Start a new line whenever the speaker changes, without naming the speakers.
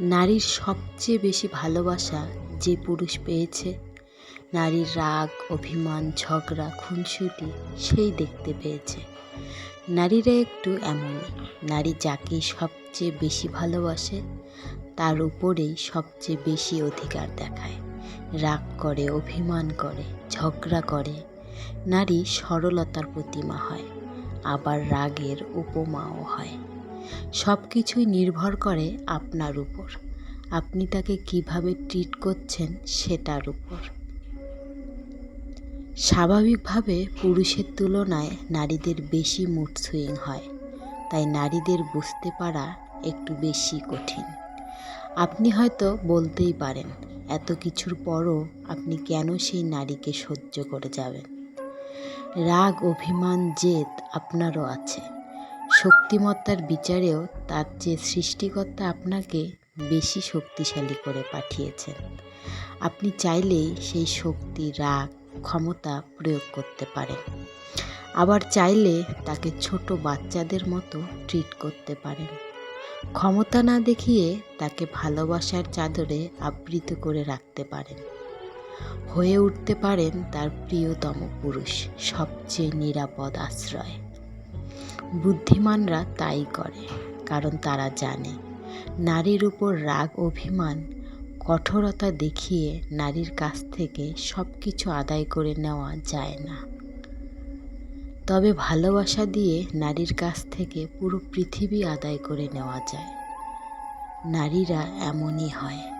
নারীর সবচেয়ে বেশি ভালোবাসা যে পুরুষ পেয়েছে, নারীর রাগ, অভিমান, ঝগড়া, খুনসুটি সেই দেখতে পেয়েছে। নারীরা একটু এমনই। নারী যাকে সবচেয়ে বেশি ভালোবাসে তার উপরেই সবচেয়ে বেশি অধিকার দেখায়, রাগ করে, অভিমান করে, ঝগড়া করে। নারী সরলতার প্রতিমা হয়, আবার রাগের উপমাও হয়। সব কিছুই নির্ভর করে আপনার উপর, আপনি তাকে কিভাবে ট্রিট করছেন সেটার উপর। স্বাভাবিকভাবে পুরুষের তুলনায় নারীদের বেশি মুড সুইং হয়, তাই নারীদের বুঝতে পারা একটু বেশি কঠিন। আপনি হয়তো বলতেই পারেন, এত কিছুর পরও আপনি কেন সেই নারীকে সহ্য করে যাবেন? রাগ, অভিমান, জেদ আপনারও আছে। শক্তিমত্তার বিচারেও তার চেয়ে সৃষ্টিকর্তা আপনাকে বেশি শক্তিশালী করে পাঠিয়েছেন। আপনি চাইলেই সেই শক্তি, রাগ, ক্ষমতা প্রয়োগ করতে পারেন। আবার চাইলে তাকে ছোট বাচ্চাদের মতো ট্রিট করতে পারেন। ক্ষমতা না দেখিয়ে তাকে ভালোবাসার চাদরে আবৃত করে রাখতে পারেন। হয়ে উঠতে পারেন তার প্রিয়তম পুরুষ, সবচেয়ে নিরাপদ আশ্রয়। বুদ্ধিমানরা তাই করে, কারণ তারা জানে নারীর উপর রাগ, অভিমান, কঠোরতা দেখিয়ে নারীর কাছ থেকে সব কিছু আদায় করে নেওয়া যায় না। তবে ভালোবাসা দিয়ে নারীর কাছ থেকে পুরো পৃথিবী আদায় করে নেওয়া যায়। নারীরা এমনই হয়।